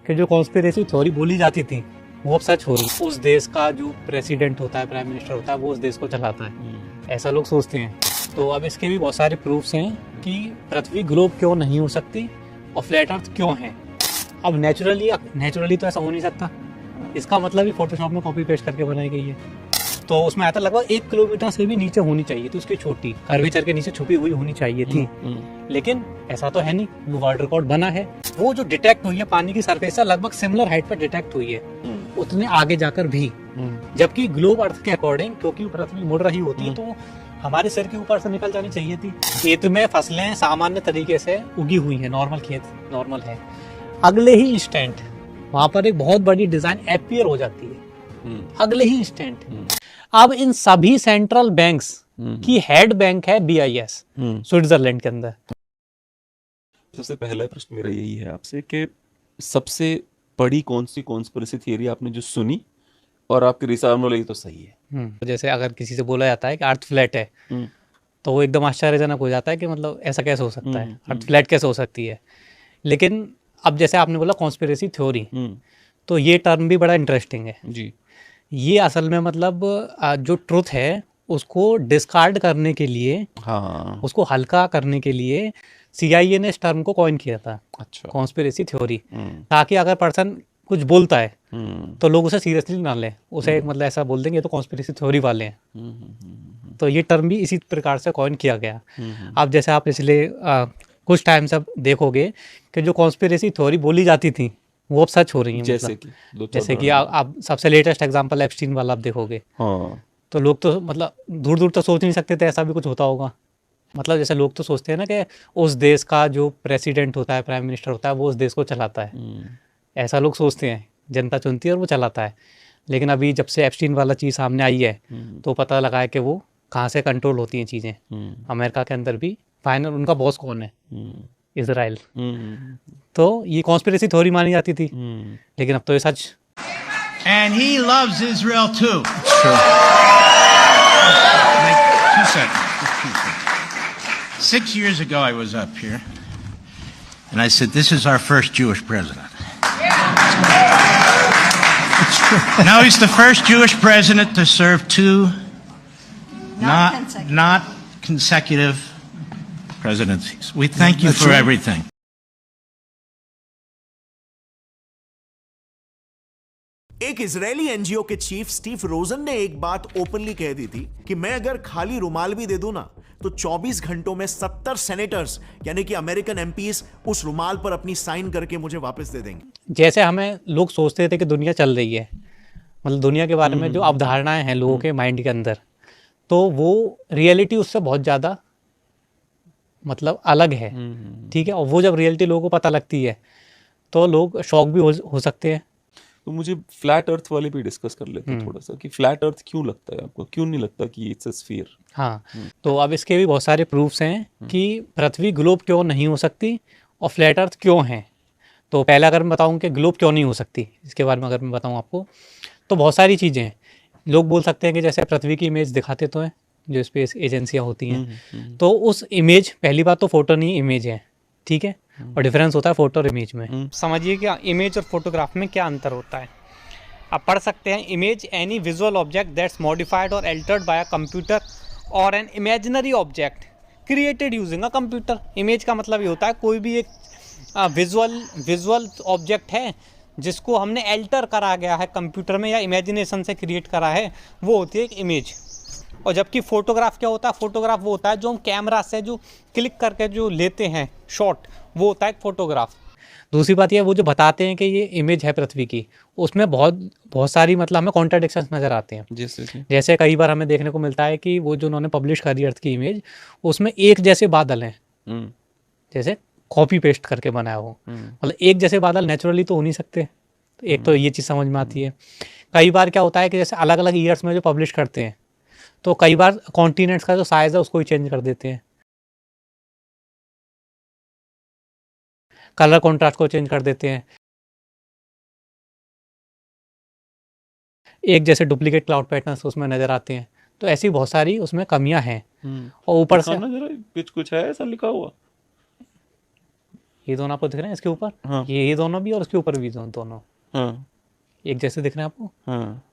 कि जो conspiracy theory बोली जाती थी वो अब सच हो रही। उस देश का जो प्रेसिडेंट होता है, प्राइम मिनिस्टर होता है, वो उस देश को चलाता है, ऐसा लोग सोचते हैं। तो अब इसके भी बहुत सारे प्रूफ्स हैं कि पृथ्वी ग्लोब क्यों नहीं हो सकती और फ्लैट अर्थ क्यों है। अब नेचुरली तो ऐसा हो नहीं सकता, इसका मतलब ही फोटोशॉप में कॉपी पेस्ट करके बनाई गई है। तो उसमें आता लगभग 1 किलोमीटर से भी नीचे होनी चाहिए थी, उसकी छोटी कर्वेचर के नीचे छुपी हुई होनी चाहिए थी, लेकिन ऐसा तो है नहीं। वो वर्ल्ड रिकॉर्ड बना है, वो जो डिटेक्ट हुई है पानी की सरफेस से लगभग सिमिलर हाइट पर डिटेक्ट हुई है, उतने आगे जाकर भी। जबकि ग्लोब अर्थ के अकॉर्डिंग, क्योंकि पृथ्वी मुड़ रही होती है तो हमारे सिर के ऊपर से निकल जानी चाहिए थी। खेत में फसलें सामान्य तरीके से उगी हुई है, नॉर्मल खेत नॉर्मल है, अगले ही इंस्टेंट वहां पर एक बहुत बड़ी डिजाइन अपीयर हो जाती है, अगले ही इंस्टेंट। अब इन सभी सेंट्रल बैंक्स की हेड बैंक है BIS, स्विट्जरलैंड के अंदर। सबसे पहला प्रश्न मेरा यही है आपसे कि सबसे बड़ी कौन सी कॉन्स्पिरेसी थियरी आपने जो सुनी और आपके रिसर्च में लगी तो सही है? जैसे अगर किसी से बोला जाता है कि अर्थ फ्लैट है तो वो एकदम आश्चर्यजनक हो जाता है कि मतलब ऐसा कैसे हो सकता है, अर्थ फ्लैट कैसे हो सकती है। लेकिन अब जैसे आपने बोला कॉन्स्पिरेसी थ्योरी, तो ये टर्म भी बड़ा इंटरेस्टिंग है जी। ये असल में मतलब जो ट्रुथ है उसको डिस्कार्ड करने के लिए, हाँ, उसको हल्का करने के लिए CIA ने इस टर्म को कॉइन किया था, अच्छा, कॉन्स्पिरेसी थ्योरी, ताकि अगर पर्सन कुछ बोलता है तो लोग उसे सीरियसली ना लें, उसे मतलब ऐसा बोल देंगे तो कॉन्स्पिरेसी थ्योरी वाले हैं। तो ये टर्म भी इसी प्रकार से कॉइन किया गया। अब जैसे आप पिछले कुछ टाइम से देखोगे कि जो कॉन्स्पिरेसी थ्योरी बोली जाती थी वो अब सच हो रही है। जैसे कि आप सबसे लेटेस्ट एग्जांपल एप्स्टीन वाला आप देखोगे, तो लोग तो मतलब दूर दूर तक सोच नहीं सकते थे ऐसा भी कुछ होता होगा। मतलब जैसे लोग तो सोचते हैं ना कि उस देश का जो प्रेसिडेंट होता है, प्राइम मिनिस्टर होता है, वो उस देश को चलाता है, ऐसा लोग सोचते हैं, जनता चुनती है और वो चलाता है। लेकिन अभी जब से एप्स्टीन वाला चीज़ सामने आई है तो पता लगा है कि वो कहाँ से कंट्रोल होती हैं चीज़ें। अमेरिका के अंदर भी फाइनल उनका बॉस कौन है, इजराइल। तो ये कॉन्स्पिरेसी थ्योरी मानी जाती थी, लेकिन अब तो ये सच। And he loves Israel too. True. 2 seconds. 6 years ago, I was up here, and I said, "This is our first Jewish president." Now he's the first Jewish president to serve 2 not consecutive presidencies. We thank you for everything. एक Israeli NGO के chief Steve रोजन ने एक बात openly कह दी थी कि मैं अगर खाली रुमाल भी दे दूं ना तो 24 घंटों में 70 सेनेटर्स यानी कि अमेरिकन एमपीज उस रुमाल पर अपनी साइन करके मुझे वापस दे देंगे। जैसे हमें लोग सोचते थे कि दुनिया चल रही है, मतलब दुनिया के बारे में जो अवधारणाएं हैं लोगों के माइंड के अंदर, तो वो रियलिटी उससे बहुत ज़्यादा मतलब अलग है, ठीक है। और वो जब रियलिटी लोगों को पता लगती है तो लोग शॉक भी हो सकते हैं। तो मुझे फ्लैट अर्थ वाले भी डिस्कस कर लेते हैं थोड़ा सा कि फ्लैट अर्थ क्यों लगता है आपको, क्यों नहीं लगता कि इट्स अ स्फीयर? हाँ, तो अब इसके भी बहुत सारे प्रूफ्स हैं कि पृथ्वी ग्लोब क्यों नहीं हो सकती और फ्लैट अर्थ क्यों है। तो पहले अगर मैं बताऊं कि ग्लोब क्यों नहीं हो सकती, इसके बारे में अगर मैं बताऊं आपको, तो बहुत सारी चीज़ें हैं। लोग बोल सकते हैं कि जैसे पृथ्वी की इमेज दिखाते तो हैं जो स्पेस एजेंसियाँ होती हैं, तो उस इमेज, पहली बात तो फोटो नहीं इमेज है, ठीक है, और डिफरेंस होता है फोटो और इमेज में। समझिए कि इमेज और फोटोग्राफ में क्या अंतर होता है। आप पढ़ सकते हैं, image any visual object that's modified और अल्टर्ड बाय अ कंप्यूटर और an imaginary object created using a computer. Image का मतलब ये होता है कोई भी एक विजुअल ऑब्जेक्ट है जिसको हमने अल्टर करा गया है कंप्यूटर में या इमेजिनेशन से क्रिएट करा है, वो होती है एक इमेज। और जबकि फोटोग्राफ क्या होता है, फोटोग्राफ वो होता है जो हम कैमरा से जो क्लिक करके जो लेते हैं शॉट, वो होता है एक फोटोग्राफ। दूसरी बात ये, वो जो बताते हैं कि ये इमेज है पृथ्वी की, उसमें बहुत सारी मतलब हमें कॉन्ट्राडिक्शंस नज़र आते हैं। जैसे कई बार हमें देखने को मिलता है कि वो जो उन्होंने पब्लिश करी अर्थ की इमेज, उसमें एक जैसे बादल हैं, जैसे कॉपी पेस्ट करके बनाया हो, मतलब एक जैसे बादल नेचुरली तो हो नहीं सकते। एक तो ये चीज़ समझ में आती है। कई बार क्या होता है कि जैसे अलग अलग ईयर्स में जो पब्लिश करते हैं, तो कई बार कॉन्टिनेंट्स का जो साइज़ है उसको ही चेंज कर देते हैं, कलर कॉन्ट्रास्ट को चेंज कर देते हैं, एक जैसे डुप्लीकेट क्लाउड पैटर्न्स उसमें नज़र आते हैं। तो ऐसी बहुत सारी उसमें कमियां हैं। और ऊपर से कुछ है ऐसा लिखा हुआ ये दोनों आपको दिख रहे हैं इसके ऊपर, हाँ। ये दोनों भी और इसके ऊपर भी दोनों हाँ एक जैसे दिख रहे हैं आपको, हाँ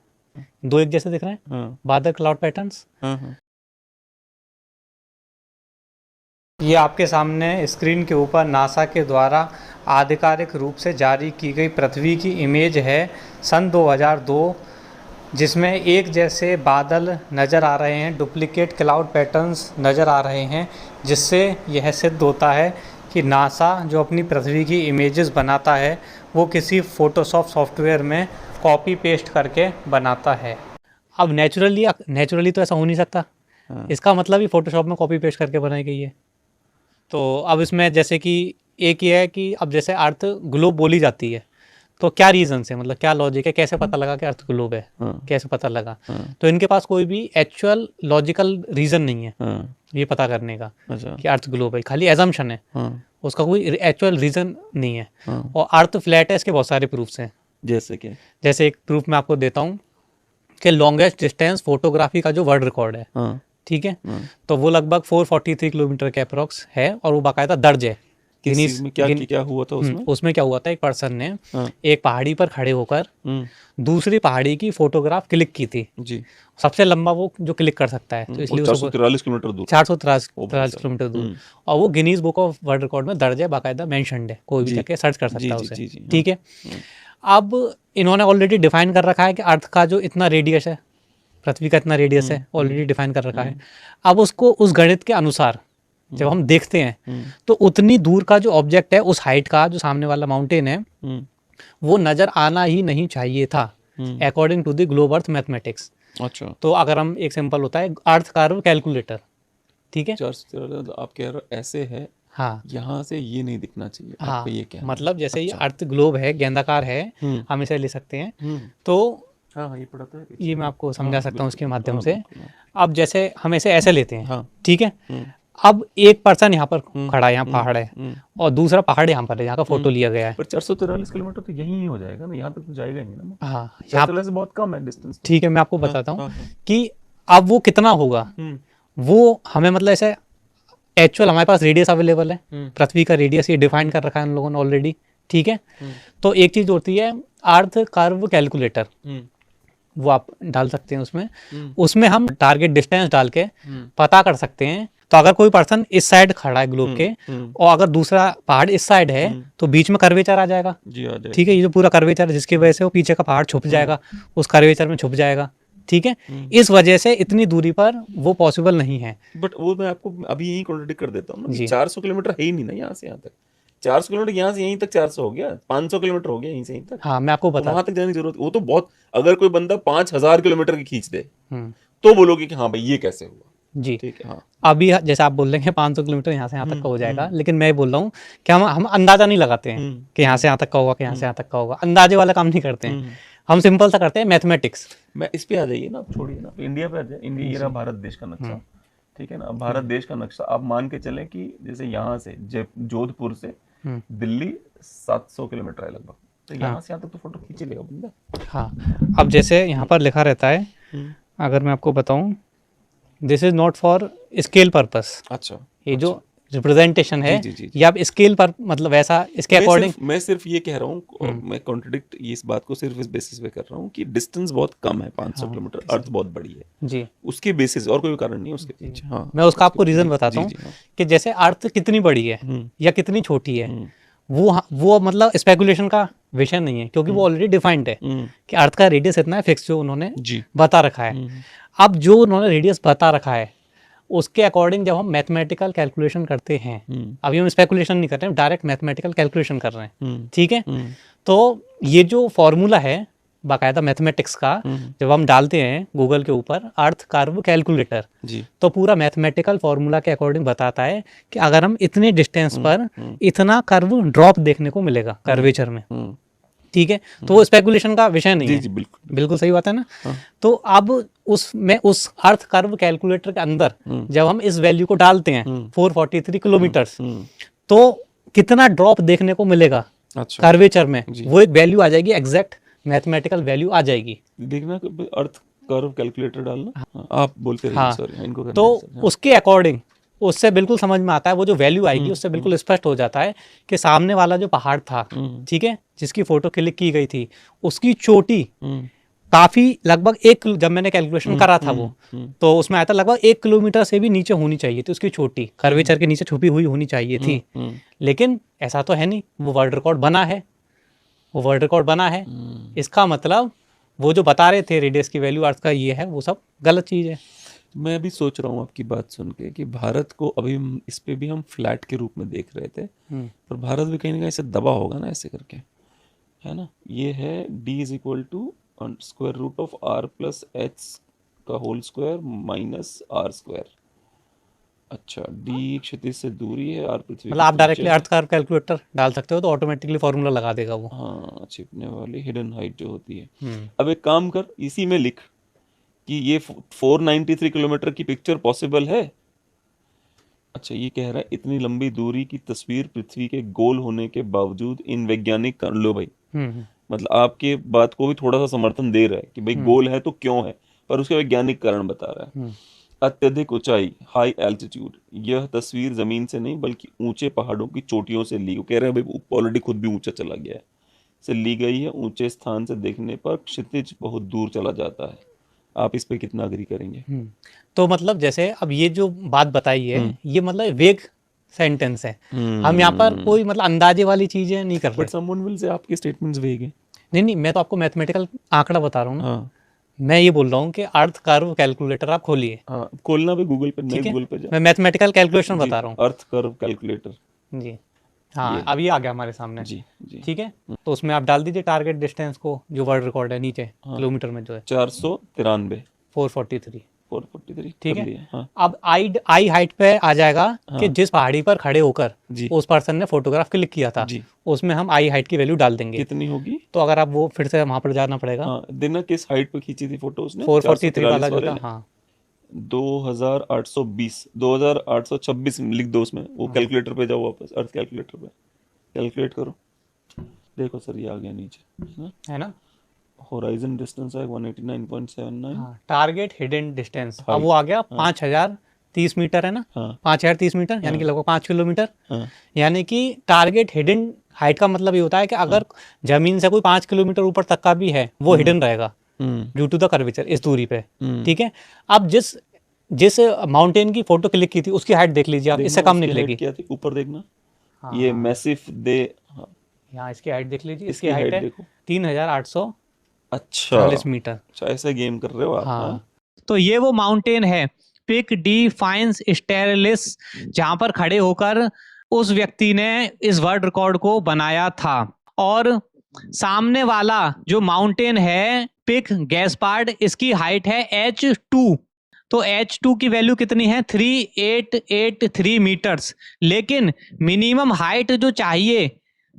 दो एक जैसे दिख रहे हैं हाँ बादल क्लाउड पैटर्न्स। हाँ हाँ ये आपके सामने स्क्रीन के ऊपर नासा के द्वारा आधिकारिक रूप से जारी की गई पृथ्वी की इमेज है सन 2002, जिसमें एक जैसे बादल नज़र आ रहे हैं, डुप्लीकेट क्लाउड पैटर्न्स नज़र आ रहे हैं, जिससे यह सिद्ध होता है कि नासा जो अपनी पृथ्वी की इमेजेस बनाता है वो किसी फ़ोटोशॉप सॉफ्टवेयर में कॉपी पेस्ट करके बनाता है। अब नेचुरली तो ऐसा हो नहीं सकता, हाँ। इसका मतलब ही फ़ोटोशॉप में कॉपी पेस्ट करके बनाई गई है। तो अब इसमें जैसे कि एक ये है कि अब जैसे अर्थ ग्लोब बोली जाती है, तो क्या रीज़न है, मतलब क्या लॉजिक है, कैसे पता लगा कि अर्थ ग्लोब है, हाँ। कैसे पता लगा। हाँ। तो इनके पास कोई भी एक्चुअल लॉजिकल रीज़न नहीं है हाँ। ये पता करने का अच्छा। कि अर्थ ग्लोब है, खाली एजम्पशन है, हाँ। उसका कोई एक्चुअल रीज़न नहीं है। हाँ। और अर्थ फ्लैट है इसके बहुत सारे प्रूफ्स हैं। जैसे कि जैसे एक प्रूफ मैं आपको देता हूँ कि लॉन्गेस्ट डिस्टेंस फोटोग्राफी का जो वर्ल्ड रिकॉर्ड है, हाँ। ठीक है, हाँ। तो वो लगभग 443 किलोमीटर के अप्रॉक्स है और वो बाकायदा दर्ज है। किस गिनीज चीज़ में क्या हुआ था उसमें? उसमें क्या हुआ था, एक पर्सन ने हाँ। एक पहाड़ी पर खड़े होकर दूसरी पहाड़ी की फोटोग्राफ क्लिक की थी। जी। सबसे लंबा वो जो क्लिक कर सकता है, तो इसलिए 443 किलोमीटर दूर। 443 किलोमीटर दूर, और वो Guinness book of world record में दर्ज है, बाकायदा मेंशन्ड है, कोई भी जाके सर्च कर सकता है उसे। ठीक है, अब इन्होंने ऑलरेडी डिफाइन कर रखा है कि अर्थ का जो इतना रेडियस है, पृथ्वी का इतना रेडियस है, ऑलरेडी डिफाइन कर रखा है। अब उसको उस गणित के अनुसार जब हम देखते हैं तो उतनी दूर का जो ऑब्जेक्ट है, उस हाइट का जो सामने वाला माउंटेन है, वो नजर आना ही नहीं चाहिए था according to the globe earth mathematics. अच्छा। तो अगर हम एक सिंपल होता है अर्थ कर्व कैलकुलेटर, ठीक है, 443 आप कह रहे हो ऐसे है, हाँ यहाँ से ये नहीं दिखना चाहिए, हाँ, आपका ये क्या मतलब जैसे ये अर्थ ग्लोब है, गेंदाकार है, हम इसे ले सकते हैं। तो हाँ ये पढ़ा था, ये मैं आपको समझा सकता हूँ उसके माध्यम हाँ, से। बिल्कुल, हाँ। अब जैसे हम इसे ऐसे लेते हैं, हाँ। ठीक है, अब एक पर्सन यहाँ पर खड़ा है, यहाँ पहाड़ है, और दूसरा पहाड़ यहाँ पर है जहाँ का फोटो लिया गया है। पर 443 किलोमीटर तो यहीं ही हो जाएगा ना, यहाँ तक तो जाएगा ही नहीं ना। हाँ, यहाँ 443 से बहुत कम है डिस्टेंस। ठीक है, मैं आपको बताता हूँ हाँ, हाँ। कि अब वो कितना होगा, वो हमें मतलब ऐसे एक्चुअल हमारे पास रेडियस अवेलेबल है, पृथ्वी का रेडियस ये डिफाइन कर रखा है उन लोगों ने ऑलरेडी, ठीक है। तो एक चीज़ होती है अर्थ कर्व कैलकुलेटर, वो आप डाल सकते हैं उसमें हम टारगेट डिस्टेंस डाल के पता कर सकते हैं। तो अगर कोई पर्सन इस साइड खड़ा है ग्लोब के, और अगर दूसरा पहाड़ इस साइड है, तो बीच में कर्वेचर आ जाएगा। जी, आ जाएगा। ठीक है, ये जो पूरा कर्वेचर है जिसकी वजह से वो पीछे का पहाड़ छुप जाएगा, उस कर्वेचर में छुप जाएगा। ठीक है, इस वजह से इतनी दूरी पर वो पॉसिबल नहीं है। बट वो मैं आपको अभी यही कॉन्ट्रडिक्ट कर देता हूँ ना, जी। 400 किलोमीटर है ही नहीं ना यहाँ से यहाँ तक। 400 किलोमीटर यहाँ से यहीं तक 400 हो गया, 500 किलोमीटर हो गया यहीं से यहीं तक। हाँ, मैं आपको बता वहां तक जाने की जरूरत, वो तो बहुत, अगर कोई बंदा 5000 किलोमीटर की खींच दे हम्म, तो बोलोगे कि हाँ भाई ये कैसे हुआ। जी। ठीक है, हाँ। अभी जैसे आप बोल रहे हैं 500 किलोमीटर यहाँ से यहाँ तक का हो जाएगा, लेकिन मैं बोल रहा हूँ कि हम अंदाजा नहीं लगाते हैं कि यहाँ से यहाँ तक का होगा, कि यहाँ से यहाँ तक का होगा। अंदाजे वाला काम नहीं करते हैं, हम सिंपल सा करते हैं मैथमेटिक्स। मैं इस पे आ जाइए ना, आप छोड़िए ना, इंडिया पे आ जाए। इंडिया ये रहा भारत देश का नक्शा, ठीक है ना। अब भारत देश का नक्शा आप मान के चलें कि जैसे यहाँ से जोधपुर से दिल्ली 700 किलोमीटर है लगभग, तो यहाँ से यहाँ तक तो फोटो खींच लेगा बंदा। हाँ, अब जैसे यहाँ पर लिखा रहता है, अगर मैं आपको बताऊँ, this is not for scale purpose. अच्छा, ये जो रिप्रेजेंटेशन है, जी, जी, जी। ये आप स्केल पर मतलब ऐसा इसके अकॉर्डिंग। मैं सिर्फ ये कह रहा हूँ, मैं कॉन्ट्रडिक्ट इस बात को सिर्फ इस बेसिस पे कर रहा हूँ कि डिस्टेंस बहुत कम है, 500 किलोमीटर, अर्थ बहुत बड़ी है जी, उसके बेसिस, और कोई कारण नहीं है उसके पीछे। हाँ, मैं उसका आपको रीजन बताता हूँ हाँ। कि जैसे अर्थ कितनी बड़ी है या कितनी छोटी है, वो मतलब स्पेकुलेशन का विषय नहीं है, क्योंकि वो ऑलरेडी डिफाइंड है कि अर्थ का रेडियस इतना है, फिक्स जो उन्होंने जी बता रखा है। अब जो उन्होंने रेडियस बता रखा है उसके अकॉर्डिंग जब हम मैथमेटिकल कैलकुलेशन करते हैं, अभी हम स्पेकुलेशन नहीं कर रहे हैं, डायरेक्ट मैथमेटिकल कैलकुलेशन कर रहे हैं, ठीक है। तो ये जो फॉर्मूला है बाकायदा मैथमेटिक्स का, जब हम डालते हैं गूगल के ऊपर अर्थ कर्व कैलकुलेटर, तो पूरा मैथमेटिकल फॉर्मूला के अकॉर्डिंग बताता है कि अगर हम इतने डिस्टेंस पर इतना कर्व ड्रॉप देखने को मिलेगा कर्वेचर में, ठीक है। तो वो स्पेकुलेशन का विषय नहीं है। जी, बिल्कुल बिल्कुल सही बात है ना। तो अब उस अर्थ कर्व कैलकुलेटर के अंदर जब हम इस वैल्यू को डालते हैं 443 किलोमीटर, तो कितना ड्रॉप देखने को मिलेगा कर्वेचर में, वो एक वैल्यू आ जाएगी, एग्जैक्ट मैथमेटिकल वैल्यू आ जाएगी। देखना अर्थ कर्व कैलकुलेटर डालना। आप बोलते रहिए, हाँ, सॉरी इनको करना तो है, हाँ। उसके अकॉर्डिंग उससे बिल्कुल समझ में आता है, वो जो वैल्यू आएगी उससे बिल्कुल स्पष्ट हो जाता है कि सामने वाला जो पहाड़ था, ठीक है, जिसकी फोटो क्लिक की गई थी, उसकी चोटी काफी लगभग जब मैंने कैलकुलेशन करा था वो, तो उसमें आया था लगभग 1 किलोमीटर से भी नीचे होनी चाहिए थी उसकी चोटी, कर्वेचर के नीचे छुपी हुई होनी चाहिए थी। लेकिन ऐसा तो है नहीं, वो वर्ल्ड रिकॉर्ड बना है, वो वर्ल्ड रिकॉर्ड बना है। इसका मतलब वो जो बता रहे थे रेडियस की वैल्यू अर्थ का ये है, वो सब गलत चीज़ है। मैं अभी सोच रहा हूँ आपकी बात सुन के कि भारत को अभी इस पे भी हम फ्लैट के रूप में देख रहे थे, पर भारत भी कहीं ना कहीं ऐसे दबा होगा ना ऐसे करके, है ना। ये है d is equal to square root of r plus H का whole square minus R square. अच्छा, d क्षितिज से दूरी है, r पृथ्वी मतलब आप डायरेक्टली अर्थ का कैलकुलेटर डाल सकते हो तो ऑटोमेटिकली फॉर्मूला लगा देगा वो। हाँ, छिपने वाली हिडन हाइट जो होती है। अब एक काम कर, इसी में लिख कि ये 493 किलोमीटर की पिक्चर पॉसिबल है। अच्छा, ये कह रहा है इतनी लंबी दूरी की तस्वीर पृथ्वी के गोल होने के बावजूद इन वैज्ञानिक कारण, लो भाई, मतलब आपके बात को भी थोड़ा सा समर्थन दे रहा है कि भाई गोल है तो क्यों है, पर उसके वैज्ञानिक कारण बता रहा है। अत्यधिक ऊंचाई, हाई एल्टीट्यूड, यह तस्वीर जमीन से नहीं बल्कि ऊंचे पहाड़ों की चोटियों से ली, वो कह रहे हैं भाई ऑलरेडी खुद भी ऊंचा चला गया है, से ली गई है। ऊंचे स्थान से देखने पर क्षितिज बहुत दूर चला जाता है। आप इस पे कितना अग्री करेंगे? तो मतलब जैसे अब ये जो बात बताई है ये मतलब वेग सेंटेंस है, हम यहाँ पर कोई मतलब अंदाजे वाली चीजें नहीं कर रहे। बट समवन विल से आपके स्टेटमेंट्स वेग हैं। नहीं, मैं तो आपको मैथमेटिकल आंकड़ा बता रहा हूँ ना। हाँ, मैं ये बोल रहा हूँ कि अर्थ कर्व कैलकुलेटर आप खोलिए। हाँ, खोलना भी गूगल पे, नहीं ठीक गूगल पे है, जा। मैं मैथमेटिकल कैलकुलेशन बता रहा हूँ। अर्थ कर्व कैलकुलेटर। जी हाँ, अब ये आ गया हमारे सामने। जी जी। ठीक है, तो उसमें आप डाल दीजिए टारगेट डिस्टेंस को, जो वर्ल्ड रिकॉर्ड है नीचे किलोमीटर में जो है 493 443। 443 ठीक कर है, लिया। हाँ अब आई हाइट पे आ जाएगा कि जिस पहाड़ी पर खड़े होकर जी उस पर्सन ने फोटोग्राफ क्लिक किया था, जी, उसमें हम आई हाइट की वैल्यू डाल देंगे। कितनी होगी? तो अगर आप वो फिर से वहां पर जाना पड़ेगा। हाँ, देना किस हाइट पे खींची थी फोटो उसने? 443 वाला जो था। ने? हाँ 2820, 2826 लिख दो उसमें। वो कैलकुलेटर पे जाओ वापस, अर्थ कैलकुलेटर पे कैलकुलेट करो। देखो सर, ये आ गया नीचे, है ना। होराइजन डिस्टेंस है 189.79। हाँ, टारगेट हिडन डिस्टेंस अब वो आ गया 5030 मीटर, है ना। हाँ 5030 मीटर यानी कि लगभग 5 किलोमीटर। हाँ यानी कि टारगेट हिडन हाइट का मतलब ये होता है कि अगर जमीन से कोई 5 किलोमीटर ऊपर तक का भी है वो हिडन रहेगा ड्यू टू द कर्वेचर, इस दूरी पे। ठीक है, अब जिस माउंटेन की फोटो क्लिक की थी उसकी हाइट देख लीजिए आप, इससे कम निकलेगी। क्या थी ऊपर देखना। हाँ, ये मैसिफ दे, हाँ, यहाँ इसकी हाइट देख लीजिए, इसकी इसकी हाइट height है देखो। 3840 मीटर। अच्छा, ऐसा गेम कर रहे हो आप। हाँ, तो ये वो माउंटेन है पिक डी फाइंस स्टेरलिस, जहां पर खड़े होकर उस व्यक्ति ने इस वर्ल्ड रिकॉर्ड को बनाया था। और सामने वाला जो माउंटेन है पिक गैस्पार्ड, इसकी हाइट है H2। तो H2 की वैल्यू कितनी है? 3883 मीटर्स। लेकिन मिनिमम हाइट जो चाहिए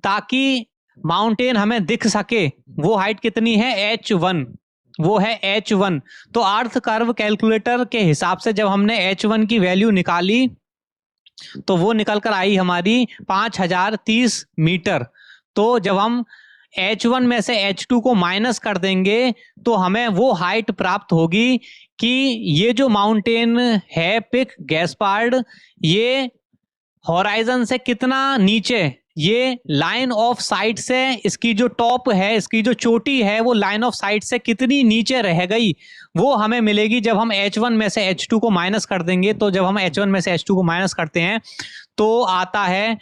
ताकि माउंटेन हमें दिख सके वो हाइट कितनी है? H1, वो है H1। तो अर्थ कर्व कैलकुलेटर के हिसाब से जब हमने H1 की वैल्यू निकाली तो वो निकल कर आई हमारी 5030 मीटर। तो जब हम H1 में से H2 को माइनस कर देंगे तो हमें वो हाइट प्राप्त होगी कि ये जो माउंटेन है पिक गैस्पार्ड, ये हॉराइजन से कितना नीचे, ये लाइन ऑफ साइट से इसकी जो टॉप है, इसकी जो चोटी है, वो लाइन ऑफ साइट से कितनी नीचे रह गई वो हमें मिलेगी जब हम H1 में से H2 को माइनस कर देंगे। तो जब हम H1 में से H2 को माइनस करते हैं तो आता है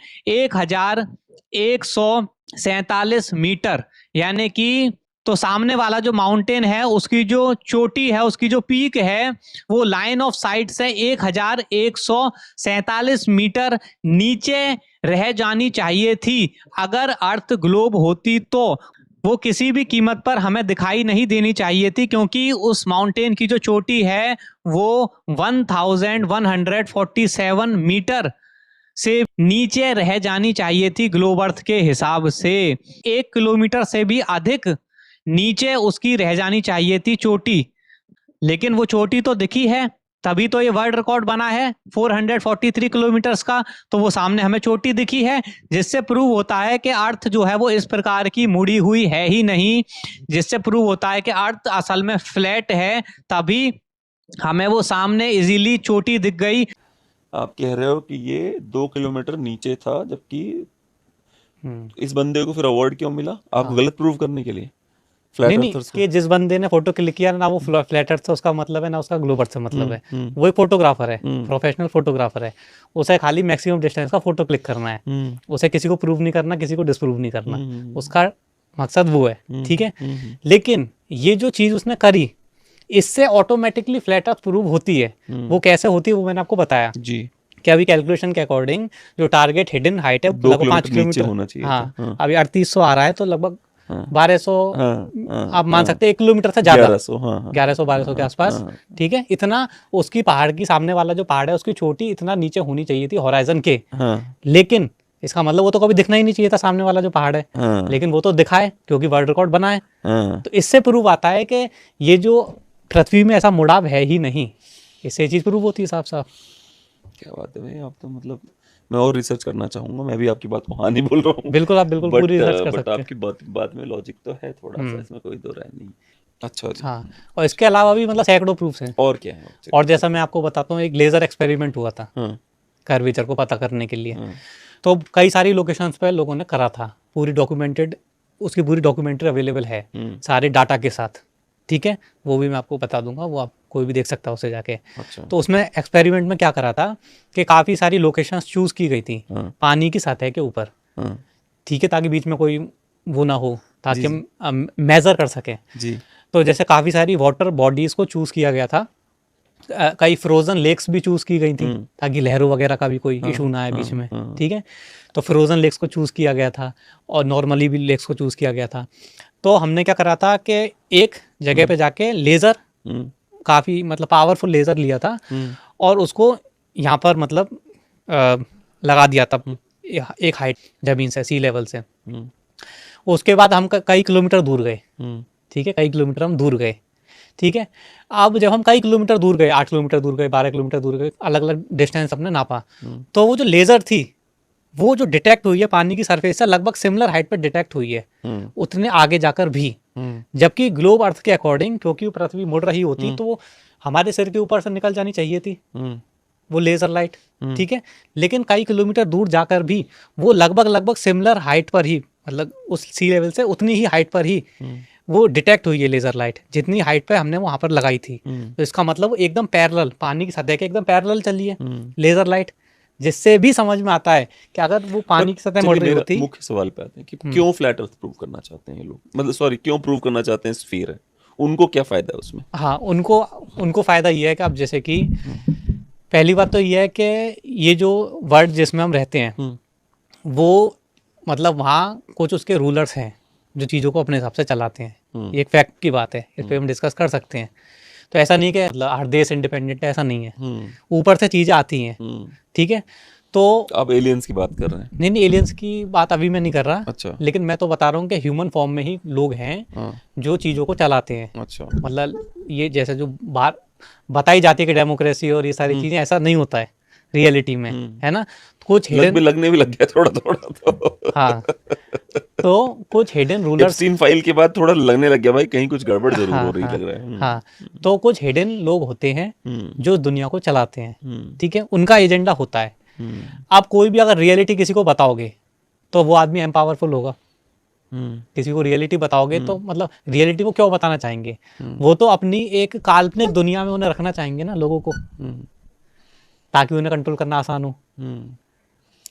1147 मीटर। यानी कि तो सामने वाला जो माउंटेन है उसकी जो चोटी है, उसकी जो पीक है, वो लाइन ऑफ साइट से 1147 मीटर नीचे रह जानी चाहिए थी। अगर अर्थ ग्लोब होती तो वो किसी भी कीमत पर हमें दिखाई नहीं देनी चाहिए थी, क्योंकि उस माउंटेन की जो चोटी है वो 1147 मीटर से नीचे रह जानी चाहिए थी ग्लोब अर्थ के हिसाब से। 1 किलोमीटर से भी अधिक नीचे उसकी रह जानी चाहिए थी चोटी। लेकिन वो चोटी तो दिखी है, तभी तो ये वर्ल्ड रिकॉर्ड बना है 443 किलोमीटर्स का। तो वो सामने हमें चोटी दिखी है, जिससे प्रूव होता है कि अर्थ जो है वो इस प्रकार की मुड़ी हुई है ही नहीं, जिससे प्रूव होता है कि अर्थ असल में फ्लैट है। तभी हमें वो सामने इजीली चोटी दिख गई। आप कह रहे हो कि ये 2 किलोमीटर नीचे था, जबकि इस बंदे को फिर अवार्ड क्यों मिला? आपको गलत प्रूव करने के लिए? फ्लैट नहीं अर्थर्स कि जिस बंदे ने फोटो क्लिक किया ना वो फ्लैट अर्थ से उसका मतलब है ना उसका ग्लोब अर्थ से मतलब है। वो एक फोटोग्राफर है, प्रोफेशनल फोटोग्राफर है, उसे खाली मैक्सिमम डिस्टेंस का फोटो क्लिक करना है, उसे किसी को प्रूव नहीं करना, किसी को डिसप्रूव नहीं करना, उसका मकसद वो है, ठीक है। लेकिन ये जो चीज उसने करी इससे ऑटोमेटिकली फ्लैट अर्थ प्रूव होती है। वो कैसे होती है वो मैंने आपको बताया जी, कि अभी कैलकुलेशन के अकॉर्डिंग जो टारगेट हिडन हाइट है 2 लगभग 5 किलोमीटर नीचे किलोमीटर होना चाहिए हाँ, था। अभी 3800 आ रहा है तो लगभग 1200 आप मान सकते हैं 1 किलोमीटर से ज्यादा 1100, हाँ, 1100-1200 के आसपास, ठीक है। इतना उसकी पहाड़ की सामने वाला जो पहाड़ है उसकी चोटी इतना नीचे होनी चाहिए थी होराइजन के, लेकिन इसका मतलब वो तो कभी दिखना ही नहीं चाहिए था सामने वाला जो पहाड़ है, लेकिन वो तो दिखा है क्योंकि वर्ल्ड रिकॉर्ड बना है। तो इससे प्रूव आता है कि ये जो पृथ्वी में ऐसा मुड़ाव है ही नहीं, इससे चीज प्रूव होती है साफ साफ। क्या बात है भाई, आप तो मतलब मैं और रिसर्च करना चाहूंगा। मैं भी आपकी बात को हाँ नहीं बोल रहा हूँ, बिल्कुल आप बिल्कुल पूरी रिसर्च कर सकते हैं। आपकी बात में लॉजिक तो है थोड़ा सा, इसमें कोई दो राय नहीं। अच्छा जी, हाँ, और इसके अलावा भी मतलब सैकड़ों प्रूफ्स हैं। और क्या है? और जैसा मैं आपको बताता हूँ, एक लेजर एक्सपेरिमेंट हुआ था कर्वेचर को पता करने के लिए। तो कई सारी लोकेशंस पे लोगों ने करा था, पूरी डॉक्यूमेंटेड, उसकी पूरी डॉक्यूमेंट्री अवेलेबल है सारे डाटा के साथ, ठीक है। वो भी मैं आपको बता दूंगा, वो आप कोई भी देख सकता है उसे जाके। अच्छा। तो उसमें एक्सपेरिमेंट में क्या करा था कि काफ़ी सारी लोकेशंस चूज़ की गई थी पानी की सतह के ऊपर, ठीक है, ताकि बीच में कोई वो ना हो, ताकि हम मेज़र कर सकें जी। तो जैसे काफ़ी सारी वाटर बॉडीज़ को चूज़ किया गया था, कई फ्रोजन लेक्स भी चूज़ की गई थी ताकि लहरों वगैरह का भी कोई इशू ना आए बीच में, ठीक है। तो फ्रोजन लेक्स को चूज़ किया गया था और नॉर्मली भी लेक्स को चूज़ किया गया था। तो हमने क्या करा था कि एक जगह पे जाके लेज़र, काफ़ी मतलब पावरफुल लेज़र लिया था और उसको यहाँ पर मतलब लगा दिया था एक हाइट ज़मीन से, सी लेवल से। उसके बाद हम कई किलोमीटर दूर गए, ठीक है, कई किलोमीटर हम दूर गए, ठीक है। अब जब हम कई किलोमीटर दूर गए, 8 किलोमीटर दूर गए, 12 किलोमीटर दूर गए, अलग अलग डिस्टेंस हमने नापा, तो वो जो लेज़र थी वो जो डिटेक्ट हुई है पानी की सरफेस से लगभग सिमिलर हाइट पर डिटेक्ट हुई है, उतने आगे जाकर भी। जबकि ग्लोब अर्थ के अकॉर्डिंग, क्योंकि पृथ्वी मुड़ रही होती तो वो हमारे सिर के ऊपर से निकल जानी चाहिए थी वो लेज़र लाइट, ठीक है। लेकिन कई किलोमीटर दूर जाकर भी वो लगभग सिमिलर हाइट पर ही, मतलब उस सी लेवल से उतनी ही हाइट पर ही वो डिटेक्ट हुई है लेज़र लाइट, जितनी हाइट पे हमने वहाँ पर लगाई थी। तो इसका मतलब एकदम पैरेलल, पानी की सतह के एकदम पैरेलल चली है लेज़र लाइट, जिससे भी समझ में आता है कि अगर वो पानी की सतह मुड़ रही होती। मुख्य सवाल पे आते हैं कि क्यों फ्लैट अर्थ प्रूव करना चाहते हैं लोग, मतलब सॉरी, क्यों प्रूव करना चाहते हैं स्फीयर है, उनको क्या फायदा है उसमें? हाँ, उनको फायदा ये है कि अब जैसे कि पहली बात तो ये है कि ये जो वर्ल्ड जिसमें हम रहते हैं वो मतलब वहाँ कुछ उसके रूलर्स हैं जो चीज़ों को अपने हिसाब से चलाते हैं। ये एक फैक्ट की बात है, इस पर हम डिस्कस कर सकते हैं। तो ऐसा नहीं कि मतलब हर देश इंडिपेंडेंट है, ऐसा नहीं है, ऊपर से चीज़ें आती हैं, ठीक है। तो आप एलियंस की बात कर रहे हैं? नहीं, एलियंस की बात अभी मैं नहीं कर रहा। अच्छा। लेकिन मैं तो बता रहा हूँ कि ह्यूमन फॉर्म में ही लोग हैं जो चीज़ों को चलाते हैं। अच्छा। मतलब ये जैसे जो बात बताई जाती है कि डेमोक्रेसी और ये सारी चीज़ें, ऐसा नहीं होता है रियलिटी में, है ना। कुछ लगने भी लग गया थोड़ा तो। हाँ, तो कुछ हिडन रूलर्स, एप्स्टीन फाइल के बाद थोड़ा लगने लग गया भाई कहीं कुछ गड़बड़ जरूर हो रही लग रहा है। हाँ, तो कुछ हिडन लोग होते हैं जो दुनिया को चलाते हैं, ठीक है, उनका एजेंडा होता है। आप कोई भी अगर रियलिटी किसी को बताओगे तो वो आदमी एम्पावरफुल होगा। किसी को रियलिटी बताओगे तो मतलब रियलिटी को क्यों बताना चाहेंगे, वो तो अपनी एक काल्पनिक दुनिया में उन्हें रखना चाहेंगे ना लोगों को, ताकि उन्हें कंट्रोल करना आसान हो।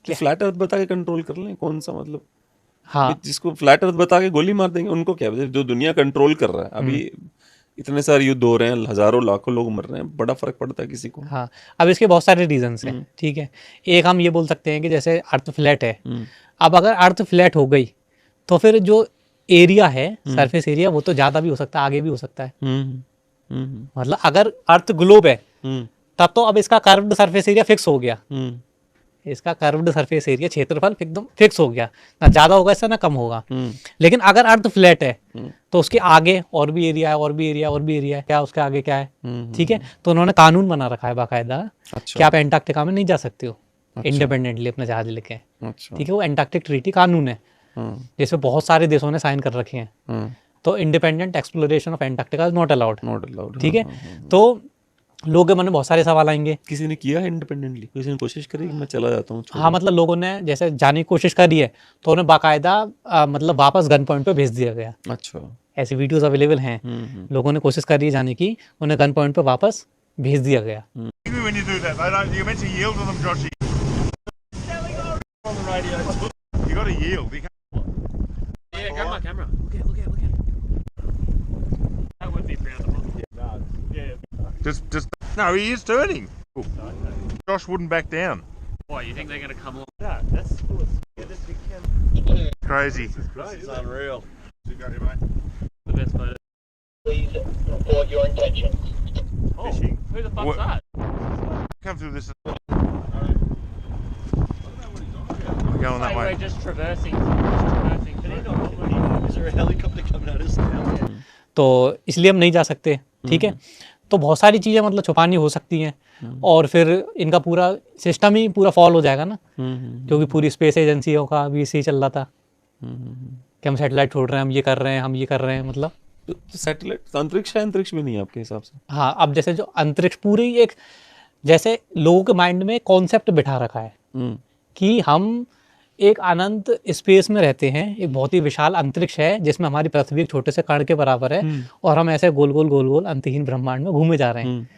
कि फ्लैट अर्थ बता के कंट्रोल कर लें, कौन सा मतलब? हाँ, जिसको फ्लैट अर्थ बता के गोली मार देंगे उनको क्या, जो दुनिया कंट्रोल कर रहा है। अभी इतने सारे युद्ध हो रहे हैं, हजारों लाखों लोग मर रहे हैं, बड़ा फर्क पड़ता है किसी को? हाँ, अब इसके बहुत सारे रीजंस हैं, ठीक है। एक हम ये बोल सकते हैं कि जैसे अर्थ फ्लैट है, अब अगर अर्थ फ्लैट हो गई तो फिर जो एरिया है, सरफेस एरिया, वो तो ज़्यादा भी हो सकता है, आगे भी हो सकता है। मतलब अगर अर्थ ग्लोब है तब तो अब इसका कर्व्ड सरफेस एरिया फिक्स हो गया, इसका कर्व्ड सरफेस एरिया क्षेत्रफल एकदम फिक्स हो गया, ना ज़्यादा होगा इससे ना कम होगा। लेकिन अगर अर्थ फ्लैट है तो उसके आगे और भी एरिया है, और भी एरिया, और भी एरिया है, क्या उसके आगे क्या है, ठीक है। तो उन्होंने कानून बना रखा है बाकायदा कि आप एंटार्क्टिका में नहीं जा सकते हो इंडिपेंडेंटली अपने जहाज लेके, ठीक है। वो एंटार्क्टिक ट्रीटी कानून है जिसमें बहुत सारे देशों ने साइन कर रखे हैं। तो independent exploration of Antarctica is not allowed, ठीक है। तो लोगों के मन में बहुत सारे सवाल आएंगे। किसी ने किया है इंडिपेंडेंटली, किसी ने कोशिश करी कि मैं चला जाता हूँ? हाँ, मतलब लोगों ने जैसे जाने की कोशिश करी है तो उन्हें बाकायदा मतलब वापस गन पॉइंट पे भेज दिया गया। अच्छा। ऐसी वीडियोस अवेलेबल हैं। लोगों ने कोशिश करी है जाने की, उन्हें गन पॉइंट पे वापस भेज दिया गया। When you do that, they don't. You're meant to yield to them, Joshy. On the radio. You got to yield. You can't. Yeah, grab my camera. Look at. That would be proud of him. Yeah. Just. No, he is turning. Josh wouldn't back down. What, you think they're going to come along? Crazy. This is unreal. You got your mate. The best photo. Please report your intentions. Oh, Fishing. who the fuck's What? that? Come through this. We're going that Hey, way. we're just traversing. Is there a helicopter coming at us now? तो इसलिए हम नहीं जा सकते, ठीक है। तो बहुत सारी चीज़ें मतलब छुपानी हो सकती हैं और फिर इनका पूरा सिस्टम ही पूरा फॉल हो जाएगा ना, क्योंकि पूरी स्पेस एजेंसियों का भी इसी चल रहा था कि हम सैटेलाइट छोड़ रहे हैं, हम ये कर रहे हैं, हम ये कर रहे हैं, मतलब तो सैटेलाइट अंतरिक्ष भी नहीं है आपके हिसाब से? हाँ, अब जैसे जो अंतरिक्ष पूरी एक जैसे लोगों के माइंड में कॉन्सेप्ट बिठा रखा है कि हम एक अनंत स्पेस में रहते हैं, एक बहुत ही विशाल अंतरिक्ष है जिसमें हमारी पृथ्वी एक छोटे से कण के बराबर है और हम ऐसे गोल गोल अंतहीन ब्रह्मांड में घूमे जा रहे हैं।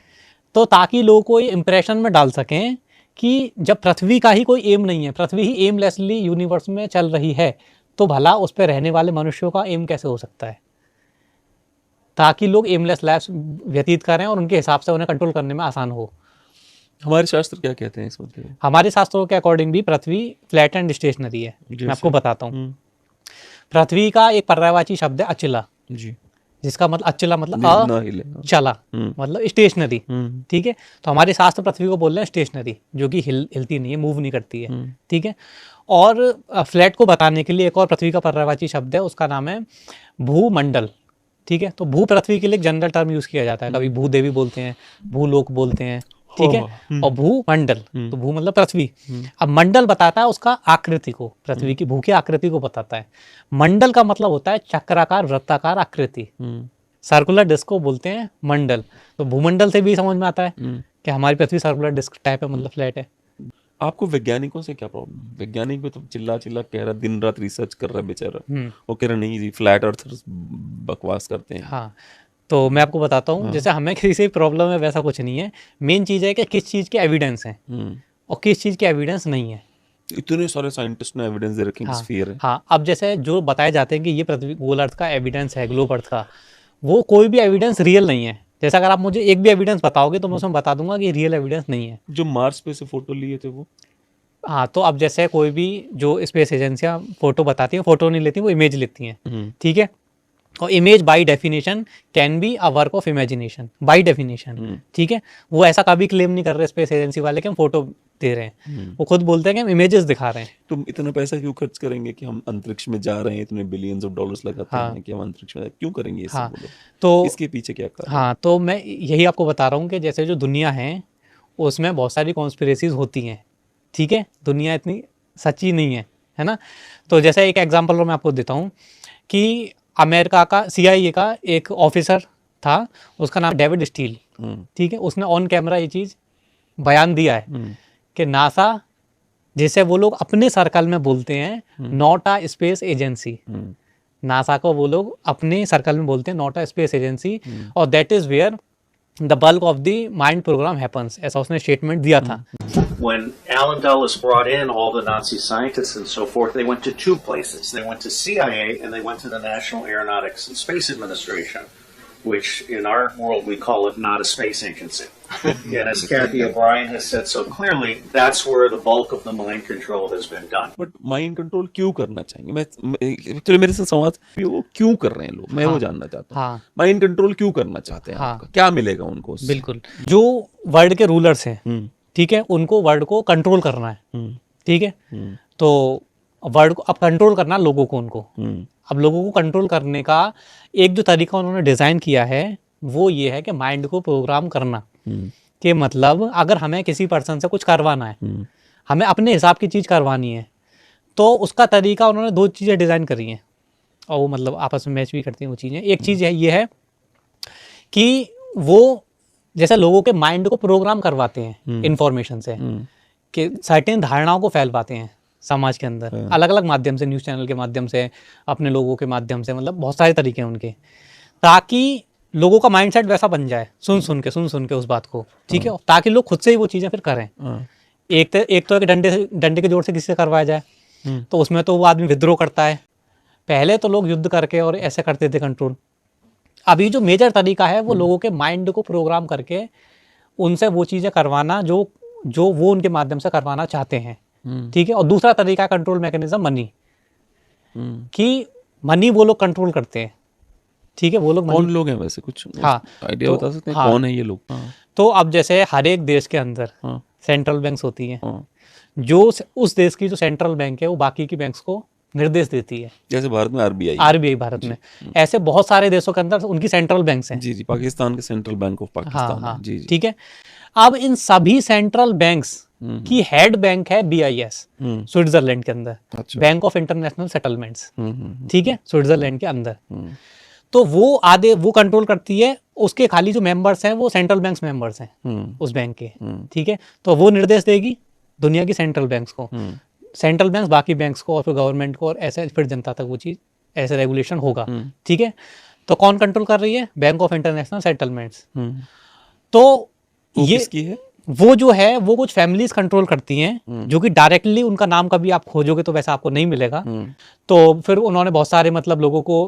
तो ताकि लोगों को ये इंप्रेशन में डाल सकें कि जब पृथ्वी का ही कोई एम नहीं है, पृथ्वी ही एमलेसली यूनिवर्स में चल रही है, तो भला उस पर रहने वाले मनुष्यों का एम कैसे हो सकता है, ताकि लोग एमलेस लाइफ व्यतीत करें और उनके हिसाब से उन्हें कंट्रोल करने में आसान हो। हमारे शास्त्र क्या कहते हैं इस मुद्दे में? हमारे शास्त्रों के अकॉर्डिंग भी पृथ्वी फ्लैट एंड स्टेशनरी है। मैं आपको बताता हूँ। पृथ्वी का एक पर्यायवाची शब्द है अचला, जी, जिसका मतलब अचला मतलब ना हिले। चला मतलब स्टेशनरी, ठीक है। तो हमारे शास्त्र पृथ्वी को बोल रहे हैं स्टेशनरी, जो कि हिलती नहीं है, मूव नहीं करती है, ठीक है। और फ्लैट को बताने के लिए एक और पृथ्वी का पर्यायवाची शब्द है, उसका नाम है भूमंडल, ठीक है। तो भू पृथ्वी के लिए एक जनरल टर्म यूज किया जाता है, कभी भूदेवी बोलते हैं, भूलोक बोलते हैं, ठीक है। और भूमंडल, तो भू मतलब पृथ्वी। अब मंडल बताता है उसका आकृति को, पृथ्वी की भू की आकृति को बताता है। मंडल का मतलब होता है चक्राकार वृत्ताकार आकृति, सर्कुलर डिस्क को बोलते हैं मंडल। तो भूमंडल से भी समझ में आता है कि हमारी पृथ्वी सर्कुलर डिस्क टाइप है, मतलब फ्लैट है। आपको वैज्ञानिकों से क्या प्रॉब्लम? वैज्ञानिक भी तो चिल्ला कह रहा, दिन रात रिसर्च कर रहा बेचारा, वो कह रहा नहीं जी फ्लैट अर्थर्स बकवास करते हैं। हाँ, तो मैं आपको बताता हूँ, जैसे हमें किसी से प्रॉब्लम है वैसा कुछ नहीं है। मेन चीज़ है कि किस चीज़ के एविडेंस हैं और किस चीज़ के एविडेंस नहीं है। इतने सारे साइंटिस्ट ने एविडेंस दे रखे हैं स्फीयर है। हाँ, अब जैसे जो बताए जाते हैं कि ये पृथ्वी गोल अर्थ का एविडेंस है, ग्लोब अर्थ का, वो कोई भी एविडेंस रियल नहीं है। जैसे अगर आप मुझे एक भी एविडेंस बताओगे तो मैं उसमें बता दूंगा कि रियल एविडेंस नहीं है। जो मार्स पे से फोटो लिए थे वो, हाँ, तो अब जैसे कोई भी जो स्पेस एजेंसियाँ फोटो बताती हैं, फोटो नहीं लेती, वो इमेज लेती हैं, ठीक है। और image by definition can be a work of imagination, by definition, ठीक है। वो ऐसा कभी क्लेम नहीं कर रहे स्पेस एजेंसी वाले कि हम फोटो दे रहे हैं, वो खुद बोलते हैं कि हम इमेजेस दिखा रहे हैं। तुम इतना पैसा क्यों खर्च करेंगे कि हम अंतरिक्ष में जा रहे हैं, इतने बिलियंस ऑफ डॉलर्स लगाते हैं कि हम अंतरिक्ष में क्यों करेंगे ये सब? बोलो तो इसके पीछे क्या कारण? हाँ, तो मैं यही आपको बता रहा हूँ कि जैसे जो दुनिया है उसमें बहुत सारी कॉन्स्पिरेसीज होती हैं, ठीक है। दुनिया इतनी सच्ची नहीं है ना। तो जैसे एक एग्जांपल मैं आपको देता हूँ कि अमेरिका का CIA का एक ऑफिसर था, उसका नाम डेविड स्टील, ठीक है। उसने ऑन कैमरा ये चीज़ बयान दिया है कि नासा, जिसे वो लोग अपने सर्कल में बोलते हैं not a space agency, NASA को वो लोग अपने सर्कल में बोलते हैं नॉट अ स्पेस एजेंसी, और that is where the bulk of the mind program happens, ऐसा उसने स्टेटमेंट दिया था। When Alan Dulles brought in all the Nazi scientists and so forth, they went to two places. They went to CIA and they went to the National Aeronautics and Space Administration, which in our world we call it not a space agency. And as Kathy O'Brien has said so clearly, that's where the bulk of the mind control has been done. But mind control क्यों करना चाहेंगे? मैं actually मेरे से संवाद वो क्यों कर रहे हैं लोग, मैं वो जानना चाहता हूँ। माइंड कंट्रोल क्यों करना चाहते हैं? आपका क्या मिलेगा उनको उससे? बिल्कुल, जो वर्ल्ड के रूलर्स हैं, ठीक है, उनको वर्ल्ड को कंट्रोल करना है, ठीक है। तो वर्ल्ड को अब कंट्रोल करना लोगों को, उनको अब लोगों को कंट्रोल करने का एक जो तरीका उन्होंने डिज़ाइन किया है वो ये है कि माइंड को प्रोग्राम करना, कि मतलब अगर हमें किसी पर्सन से कुछ करवाना है, हमें अपने हिसाब की चीज़ करवानी है, तो उसका तरीका उन्होंने दो चीज़ें डिज़ाइन करी हैं और वो मतलब आपस में मैच भी करती हैं वो चीज़ें। एक चीज़ है ये है कि वो जैसे लोगों के माइंड को प्रोग्राम करवाते हैं इंफॉर्मेशन से, कि सर्टेन धारणाओं को फैलवाते हैं समाज के अंदर अलग अलग माध्यम से, न्यूज़ चैनल के माध्यम से, अपने लोगों के माध्यम से, मतलब बहुत सारे तरीके हैं उनके, ताकि लोगों का माइंडसेट वैसा बन जाए सुन सुन के उस बात को, ठीक है, ताकि लोग खुद से ही वो चीज़ें फिर करें। एक तो डंडे के जोर से किसी से करवाया जाए, तो उसमें तो वो आदमी विद्रोह करता है। पहले तो लोग युद्ध करके और ऐसे करते थे कंट्रोल। अभी जो मेजर तरीका है वो लोगों के माइंड को प्रोग्राम करके उनसे वो चीज़ें करवाना जो वो उनके माध्यम से करवाना चाहते हैं, ठीक है। और दूसरा तरीका कंट्रोल मैकेनिज्म मनी, कि मनी वो लोग कंट्रोल करते हैं, ठीक है। वो लोग कौन लोग हैं वैसे, कुछ आइडिया तो बता सकते हैं कौन है ये लोग? तो अब जैसे हर एक देश के अंदर सेंट्रल बैंक्स होती हैं, जो उस देश की जो सेंट्रल बैंक है वो बाकी की बैंक्स को निर्देश देती है। जैसे भारत में आरबीआई, भारत में ऐसे बहुत सारे देशों के अंदर उनकी सेंट्रल बैंक्स हैं। जी जी, पाकिस्तान के सेंट्रल बैंक ऑफ पाकिस्तान है। जी जी, ठीक है। अब इन सभी सेंट्रल बैंक्स की हेड बैंक है BIS, स्विट्जरलैंड के अंदर, बैंक ऑफ इंटरनेशनल सेटलमेंट्स, ठीक है, स्विट्जरलैंड के अंदर। तो वो कंट्रोल करती है, उसके खाली जो मेंबर्स हैं वो सेंट्रल बैंक्स मेंबर्स हैं उस बैंक के, ठीक है। तो वो निर्देश देगी दुनिया की सेंट्रल बैंक्स को, सेंट्रल बैंक्स बाकी बैंक्स को और फिर गवर्नमेंट को, और ऐसे फिर जनता तक वो चीज़, ऐसे रेगुलेशन होगा, ठीक है। तो कौन कंट्रोल कर रही है? Bank of international settlements. तो ये किसकी है? वो जो है वो कुछ फैमिलीज कंट्रोल करती हैं, जो कि डायरेक्टली उनका नाम कभी आप खोजोगे तो वैसा आपको नहीं मिलेगा। तो फिर उन्होंने बहुत सारे मतलब लोगों को,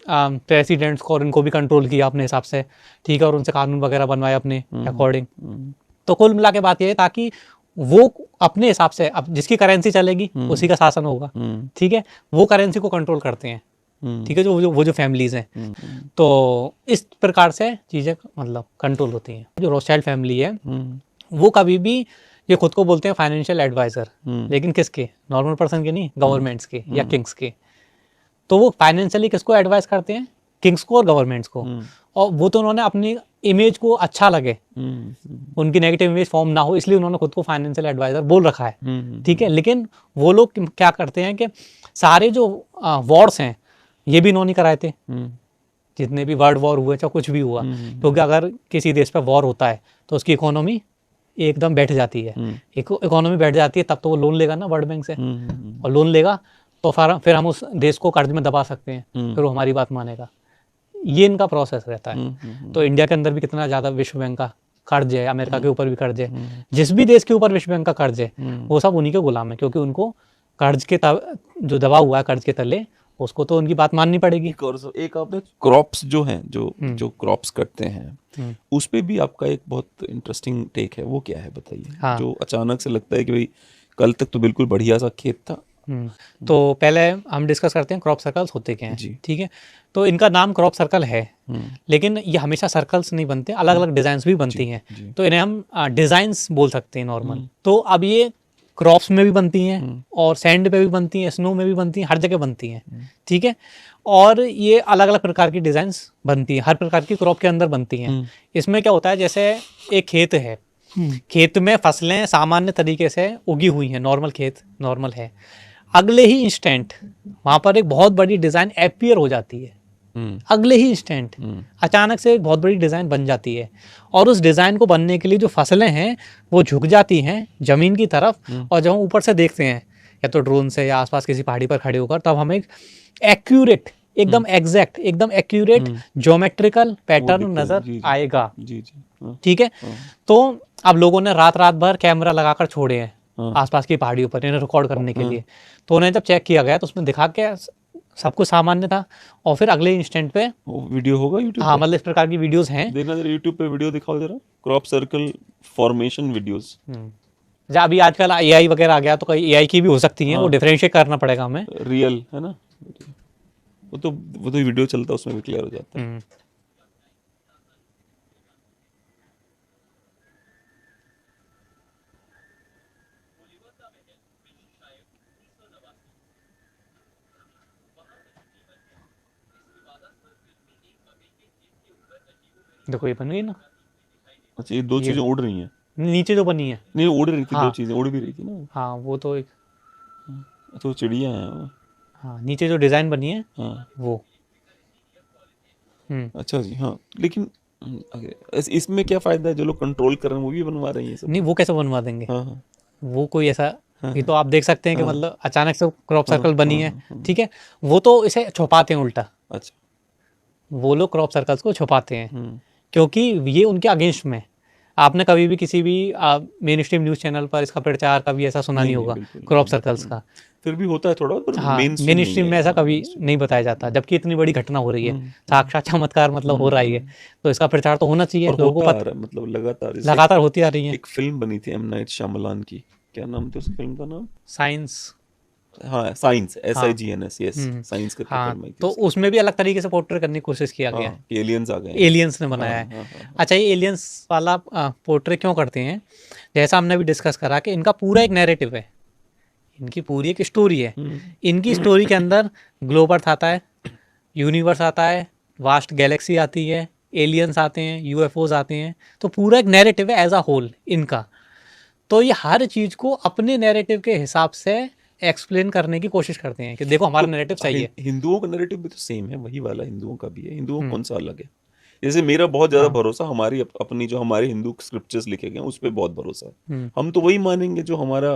प्रेसिडेंट्स को और इनको भी कंट्रोल किया अपने हिसाब से, ठीक है, और उनसे कानून वगैरह बनवाए अपने अकॉर्डिंग। तो कुल मिला के बात ये है, ताकि वो अपने हिसाब से, अब जिसकी करेंसी चलेगी उसी का शासन होगा, ठीक है, वो करेंसी को कंट्रोल करते हैं, ठीक है, वो जो फैमिलीज हैं। तो इस प्रकार से चीज़ें मतलब कंट्रोल होती हैं। जो रोथशाइल्ड फैमिली है वो कभी भी, ये खुद को बोलते हैं फाइनेंशियल एडवाइजर, लेकिन किसके? नॉर्मल पर्सन के नहीं, गवर्नमेंट्स के या किंग्स के। तो वो फाइनेंशियली किसको एडवाइस करते हैं? किंग्स को और गवर्नमेंट्स को। और वो तो उन्होंने अपनी इमेज को अच्छा लगे, उनकी नेगेटिव इमेज फॉर्म ना हो, इसलिए उन्होंने खुद को फाइनेंशियल एडवाइजर बोल रखा है, ठीक है। लेकिन वो लोग क्या करते हैं कि सारे जो वॉर्स हैं ये भी इन्होंने कराए थे, जितने भी वर्ल्ड वॉर हुए, चाहे कुछ भी हुआ, क्योंकि अगर किसी देश पर वॉर होता है तो उसकी इकोनॉमी एकदम बैठ जाती है। इकोनॉमी बैठ जाती है तब तो वो लोन लेगा ना वर्ल्ड बैंक से, और लोन लेगा तो फिर हम उस देश को कर्ज में दबा सकते हैं, फिर वो हमारी बात मानेगा। ये इनका प्रोसेस रहता है। तो इंडिया के अंदर भी कितना ज़्यादा विश्व बैंक का कर्ज है, अमेरिका के ऊपर भी कर्ज है, जिस भी देश के ऊपर विश्व बैंक का कर्ज है वो सब उन्हीं के गुलाम है, क्योंकि उनको कर्ज के जो दबा हुआ है कर्ज के तले, उसको तो उनकी बात माननी पड़ेगी। एक आपने क्रॉप्स जो हैं, जो क्रॉप्स करते हैं, उस पे भी आपका एक बहुत इंटरेस्टिंग टेक है, वो क्या है बताइए? हाँ। जो अचानक से लगता है कि भाई कल तक तो बिल्कुल बढ़िया सा खेत था। तो पहले हम डिस्कस करते हैं क्रॉप सर्कल्स होते क्या हैं, ठीक है। तो इनका नाम क्रॉप सर्कल है, लेकिन ये हमेशा सर्कल्स नहीं बनते, अलग अलग डिजाइन्स भी बनती हैं, तो इन्हें हम डिजाइन्स बोल सकते हैं नॉर्मल। तो अब ये क्रॉप्स में भी बनती हैं और सैंड पे भी बनती हैं, स्नो में भी बनती हैं, हर जगह बनती हैं, ठीक है। और ये अलग अलग प्रकार की डिजाइन्स बनती हैं, हर प्रकार की क्रॉप के अंदर बनती हैं। इसमें क्या होता है, जैसे एक खेत है, खेत में फसलें सामान्य तरीके से उगी हुई हैं, नॉर्मल खेत नॉर्मल है, अगले ही इंस्टेंट वहाँ पर एक बहुत बड़ी डिज़ाइन अपीयर हो जाती है, अगले ही इंस्टेंट अचानक से एक बहुत बड़ी डिज़ाइन बन जाती है, और उस डिज़ाइन को बनने के लिए जो फसलें हैं वो झुक जाती हैं ज़मीन की तरफ, और जब हम ऊपर से देखते हैं या तो ड्रोन से या आसपास किसी पहाड़ी पर खड़े होकर, तब हमें एक एक्यूरेट, एकदम एग्जैक्ट, एकदम एक्यूरेट ज्योमेट्रिकल पैटर्न नजर आएगा, ठीक है। तो अब लोगों ने रात भर कैमरा लगाकर छोड़े हैं आसपास की पहाड़ियों पर इन्हें रिकॉर्ड करने के लिए, तो उन्हें जब चेक किया गया तो उसमें दिखा के सब कुछ सामान्य था, और फिर अगले इंस्टेंट पे वीडियो होगा यूट्यूब। हाँ, मतलब इस प्रकार की वीडियोस हैं, देखना जरा यूट्यूब पे वीडियो दिखाओ जरा, क्रॉप सर्कल फॉर्मेशन वीडियोस। जब अभी आजकल AI वगैरह आ गया तो कई AI की भी हो सकती हैं, वो डिफरेंशिएट करना पड़ेगा हमें, रियल है ना, वो तो वीडियो चलता है उसमें भी क्लियर हो जाता है। देखो ये बन गई ना। अच्छा, ये दो चीजें उड़ रही हैं नीचे जो बनी है, नहीं उड़ रही थी, हाँ। दो चीजें उड़ भी रही थी ना। हाँ, वो तो एक, तो चिड़िया हैं वो। हाँ, नीचे जो डिजाइन बनी है हाँ वो। अच्छा जी। हाँ, लेकिन इसमें क्या फायदा है, जो लोग कंट्रोल कर रहे हैं वो भी बनवा रहे हैं ये सब। नहीं, वो कैसे बनवा देंगे? हाँ हाँ वो कोई ऐसा, ये तो आप देख सकते हैं कि मतलब अचानक से क्रॉप सर्कल बनी है, ठीक है, वो तो इसे छुपाते हैं उल्टा, अच्छा। वो लोग क्रॉप सर्कल्स को छुपाते हैं क्योंकि ये उनके अगेंस्ट में। आपने कभी भी किसी भी मेन स्ट्रीम न्यूज़ चैनल पर इसका प्रचार कभी ऐसा सुना नहीं होगा बिल्कुल क्रॉप सर्कल्स का। फिर भी होता है थोड़ा, पर हाँ, मेन मेन स्ट्रीम में ऐसा कभी नहीं बताया जाता, जबकि इतनी बड़ी घटना हो रही है, साक्षात चमत्कार मतलब हो रही है, तो इसका प्रचार तो होना चाहिए, लोगों को पता, मतलब लगातार लगातार होती आ रही है। एक फिल्म बनी थी एम नाइट श्यामलान की, क्या नाम था उस फिल्म का नाम? साइंस, हाँ साइंस, SIGNS, यस, साइंस करके हाँ, फिल्म आई थी तो उसमें भी अलग तरीके से पोर्ट्रे करने की कोशिश किया गया है, कि एलियंस आ गए, एलियंस ने बनाया है। अच्छा, ये एलियंस वाला पोर्ट्रे क्यों करते हैं? जैसा हमने भी डिस्कस करा कि इनका पूरा एक नैरेटिव है, इनकी पूरी एक स्टोरी है। इनकी स्टोरी के अंदर ग्लोब अर्थ आता है, यूनिवर्स आता है, वास्ट गैलेक्सी आती है, एलियंस आते हैं, UFOs आते हैं, तो पूरा एक नैरेटिव है एज अ होल इनका। तो ये हर चीज़ को अपने नैरेटिव के हिसाब से एक्सप्लेन करने की कोशिश करते हैं कि देखो हमारा नैरेटिव सही है। हिंदुओं का नैरेटिव भी तो सेम है, वही वाला हिंदुओं का भी है, हिंदुओं कौन सा अलग है? जैसे मेरा बहुत ज्यादा भरोसा हमारी अपनी जो हमारे हिंदू स्क्रिप्चर्स लिखे गए हैं उस पर बहुत भरोसा है। हम तो वही मानेंगे जो हमारे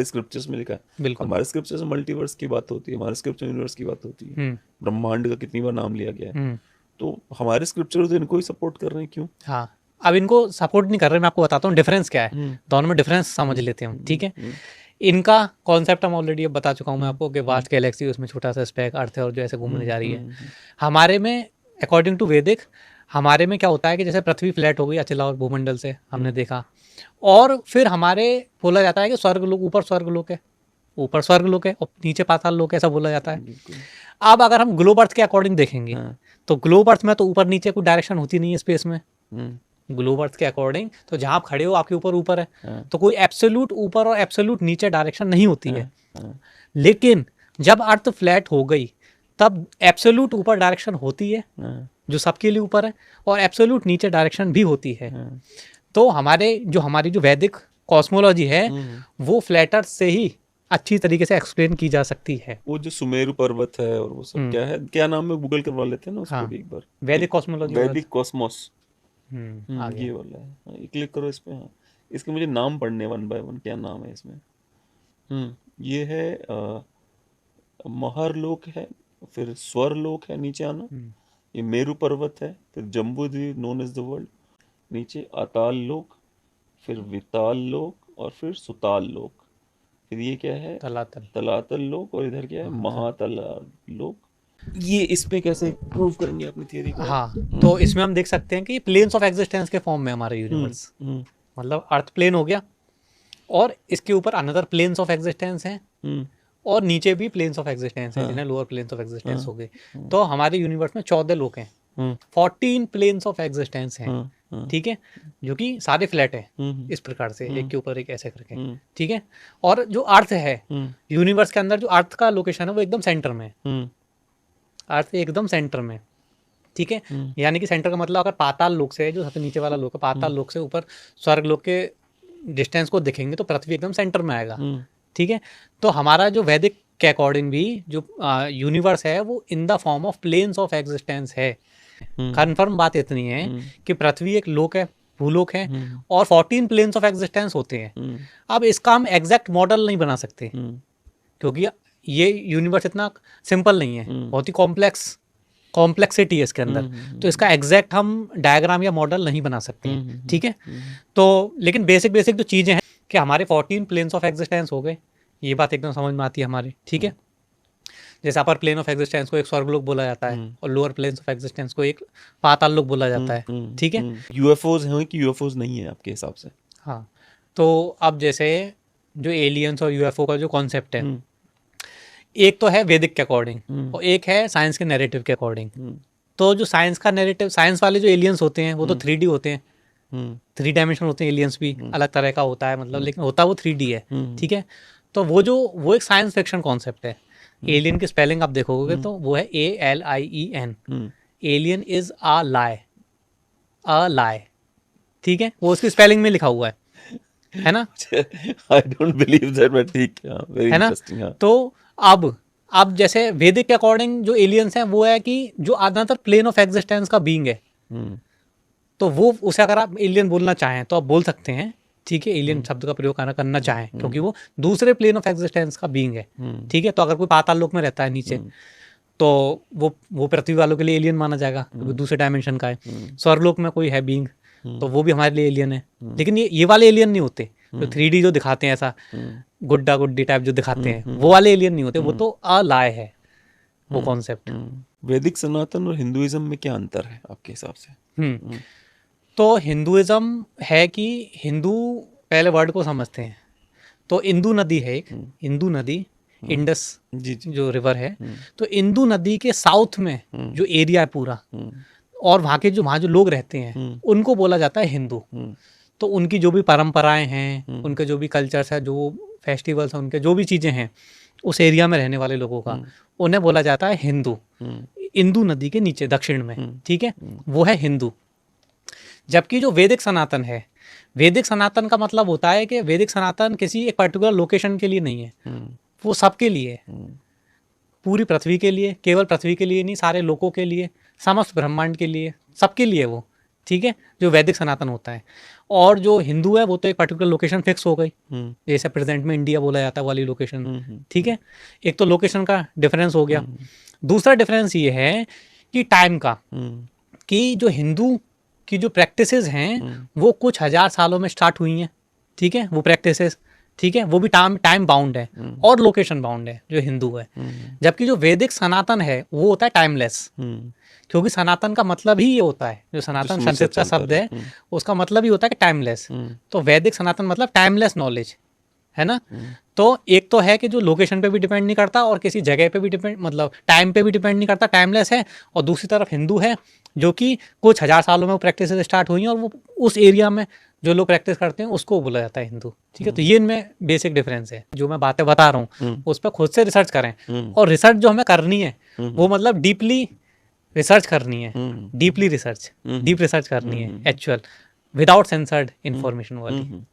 स्क्रिप्चर्स में लिखा है। बिल्कुल। हमारे स्क्रिप्चर्स में मल्टीवर्स की बात होती है, हमारे स्क्रिप्चर यूनिवर्स की बात होती है, ब्रह्मांड का कितनी बार नाम लिया गया है। तो हमारे स्क्रिप्चर तो इनको ही सपोर्ट कर रहे हैं, क्यों? हाँ, अब इनको सपोर्ट नहीं कर रहे, मैं आपको बताता हूँ डिफरेंस क्या है, दोनों में डिफरेंस समझ लेते हैं हम, ठीक है। इनका कॉन्सेप्ट हम ऑलरेडी अब बता चुका हूँ मैं आपको कि वास्ट गैलेक्सी, उसमें छोटा सा स्पेक अर्थ है और जो ऐसे घूमने जा रही है। हमारे में अकॉर्डिंग टू वैदिक, हमारे में क्या होता है कि जैसे पृथ्वी फ्लैट हो गई अचला और भूमंडल से, हमने देखा, और फिर हमारे बोला जाता है कि स्वर्गलोक, ऊपर स्वर्गलोक है, ऊपर स्वर्गलोक है और नीचे पाताल लोक, ऐसा बोला जाता है। अब अगर हम ग्लोब अर्थ के अकॉर्डिंग देखेंगे तो ग्लोब अर्थ में तो ऊपर नीचे कोई डायरेक्शन होती नहीं है स्पेस में, ग्लोब अर्थ के अकॉर्डिंग। तो जहाँ आप खड़े हो आपके ऊपर ऊपर है, तो कोई एब्सोल्यूट ऊपर और एब्सोल्यूट नीचे डायरेक्शन नहीं होती है। लेकिन जब अर्थ फ्लैट हो गई तब एब्सोल्यूट ऊपर डायरेक्शन होती है जो सबके लिए ऊपर है, और एब्सोल्यूट नीचे डायरेक्शन भी होती है। तो हमारी जो वैदिक कॉस्मोलॉजी है वो फ्लैट अर्थ से ही अच्छी तरीके से एक्सप्लेन की जा सकती है। वो जो सुमेरु पर्वत है और वो सब क्या है, क्या नाम है, गूगल करवा लेते हैं ना उसको भी एक बार। वैदिक कॉस्मोलॉजी, वैदिक कॉस्मोस, आगे ये वाला है। ये क्लिक करो इस पे। हाँ, इसके मुझे नाम पढ़ने वन बाय वन, क्या नाम है इसमें। ये है महारलोक है, फिर स्वरलोक है नीचे आना, ये मेरु पर्वत है, फिर Jambudvipa known as the world, नीचे अताल लोक, फिर विताल लोक, और फिर सुताल लोक, फिर ये क्या है, तलातल लोक, और इधर क्या है, महातल लोक। ये इस पे कैसे प्रूव करेंगे अपनी थियरी को? हाँ, तो इसमें हम देख सकते हैं कि प्लेन्स ऑफ एग्जिस्टेंस के फॉर्म में हमारा यूनिवर्स, मतलब अर्थ प्लेन हो गया और इसके ऊपर अनदर प्लेन्स ऑफ एग्जिस्टेंस हैं, और नीचे भी प्लेन्स ऑफ एग्जिस्टेंस हैं जिन्हें लोअर प्लेन्स ऑफ एग्जिस्टेंस हो गए। तो हमारे यूनिवर्स में 14 लोक हैं, 14 प्लेन्स ऑफ एग्जिस्टेंस हैं, ठीक है, जो कि सारे फ्लैट हैं इस प्रकार से, एक के ऊपर एक ऐसे करके, ठीक है। और जो अर्थ है यूनिवर्स के अंदर, जो अर्थ का लोकेशन है वो एकदम सेंटर में है, अर्थ एकदम सेंटर में, ठीक है। यानी कि सेंटर का मतलब अगर पाताल लोक से, जो सबसे नीचे वाला लोक है, पाताल लोक से ऊपर स्वर्ग लोक के डिस्टेंस को देखेंगे तो पृथ्वी एकदम सेंटर में आएगा, ठीक है। तो हमारा जो वैदिक के अकॉर्डिंग भी जो यूनिवर्स है वो in the form of planes of existence है। कन्फर्म बात इतनी है कि पृथ्वी एक लोक है, भूलोक है, और 14 प्लेन्स ऑफ एग्जिस्टेंस होते हैं। अब इसका हम एग्जैक्ट मॉडल नहीं बना सकते क्योंकि ये यूनिवर्स इतना सिंपल नहीं है, बहुत ही कॉम्प्लेक्सिटी है इसके अंदर, तो इसका एग्जैक्ट हम डायग्राम या मॉडल नहीं बना सकते हैं, ठीक है। तो लेकिन बेसिक जो चीज़ें हैं कि हमारे 14 प्लेन्स ऑफ एग्जिस्टेंस हो गए, ये बात एकदम समझ में आती है हमारी, ठीक है। जैसे अपर प्लेन ऑफ एग्जिस्टेंस को एक स्वर्गलोक बोला जाता है और लोअर प्लेन्स ऑफ एग्जिस्टेंस को एक पाताल लोक बोला जाता है, ठीक है। यूएफओज हैं कि यूएफओज नहीं है आपके हिसाब से? हाँ, तो अब जैसे जो एलियंस और यूएफओ का जो कॉन्सेप्ट है, एक तो है वैदिक के अकॉर्डिंग और एक है साइंस के नैरेटिव के अकॉर्डिंग। तो जो साइंस का नैरेटिव, साइंस वाले जो एलियंस होते हैं वो तो 3D होते हैं, 3 डायमेंशन होते हैं, एलियंस भी अलग तरह का होता है, मतलब लेकिन होता वो 3D है, ठीक है। तो वो एक साइंस फिक्शन कॉन्सेप्ट है। एलियन की स्पेलिंग आप देखोगे तो वो है ALIEN, एलियन इज अ लाई, ठीक है, वो उसकी स्पेलिंग में लिखा हुआ है ना। I don't believe that, but ठीक है, very है ना। interesting, हाँ। तो अब अब जैसे वैदिक के अकॉर्डिंग जो एलियंस हैं वो है कि जो अनदर प्लेन ऑफ एग्जिस्टेंस का बीइंग है, तो वो उसे अगर आप एलियन बोलना चाहें तो आप बोल सकते हैं, ठीक है, एलियन शब्द का प्रयोग करना चाहें, क्योंकि वो दूसरे प्लेन ऑफ एग्जिस्टेंस का बीइंग है, ठीक है। तो अगर कोई पाताल लोक में रहता है नीचे, तो वो पृथ्वी वालों के लिए एलियन माना जाएगा, क्योंकि दूसरे डायमेंशन का है। स्वर्गलोक में कोई है बीइंग, तो वो भी हमारे लिए एलियन है। लेकिन ये वाले एलियन नहीं होते जो 3D जो दिखाते हैं, ऐसा गुड्डा गुड्डी टाइप जो दिखाते हैं, वो वाले एलियन नहीं होते, वो तो अलाय है वो कॉन्सेप्ट। वैदिक सनातन और हिंदुइज्म में क्या अंतर है आपके हिसाब से? तो हिंदुइज्म है कि हिंदू पहले वर्ड को समझते हैं। तो इंदु नदी है एक, इंदु नदी, इंडस जो रिवर है, तो इंदु नदी के साउथ में जो एरिया है पूरा, और वहाँ जो लोग रहते हैं उनको बोला जाता है हिंदू। तो उनकी जो भी परंपराएं हैं, उनके जो भी कल्चर्स है, जो फेस्टिवल्स हैं, उनके जो भी चीज़ें हैं, उस एरिया में रहने वाले लोगों का, उन्हें बोला जाता है हिंदू। इंदु नदी के नीचे दक्षिण में, ठीक है, वो है हिंदू। जबकि जो वैदिक सनातन है, वैदिक सनातन का मतलब होता है कि वैदिक सनातन किसी एक पर्टिकुलर लोकेशन के लिए नहीं है, वो सबके लिए है, पूरी पृथ्वी के लिए, केवल पृथ्वी के लिए नहीं, सारे लोगों के लिए, समस्त ब्रह्मांड के लिए, सबके लिए वो, ठीक है, जो वैदिक सनातन होता है। और जो हिंदू है वो तो एक पर्टिकुलर लोकेशन फिक्स हो गई, जैसे प्रेजेंट में इंडिया बोला जाता है वाली लोकेशन, ठीक है। एक तो लोकेशन का डिफरेंस हो गया। दूसरा डिफरेंस ये है कि टाइम का, कि जो हिंदू की जो प्रैक्टिसेस हैं वो कुछ हजार सालों में स्टार्ट हुई हैं, ठीक है, वो प्रैक्टिसेस, ठीक है, वो भी टाइम बाउंड है और लोकेशन बाउंड है जो हिंदू है। जबकि जो वैदिक सनातन है वो होता है टाइमलेस, क्योंकि सनातन का मतलब ही ये होता है, जो सनातन संस्कृत का शब्द है उसका मतलब ही होता है कि टाइमलेस। तो वैदिक सनातन मतलब टाइमलेस नॉलेज है ना। तो एक तो है कि जो लोकेशन पे भी डिपेंड नहीं करता और किसी जगह पे भी डिपेंड, मतलब टाइम पे भी डिपेंड नहीं करता, टाइमलेस है। और दूसरी तरफ हिंदू है जो कि कुछ हजार सालों में वो प्रैक्टिस स्टार्ट हुई हैं और वो उस एरिया में जो लोग प्रैक्टिस करते हैं उसको बोला जाता है हिंदू, ठीक है। तो ये इनमें बेसिक डिफरेंस है। जो मैं बातें बता रहा हूँ उस पर खुद से रिसर्च करें, और रिसर्च जो हमें करनी है वो मतलब डीपली रिसर्च करनी है, डीप रिसर्च करनी है, एक्चुअल, विदाउट सेंसर्ड इंफॉर्मेशन वाली।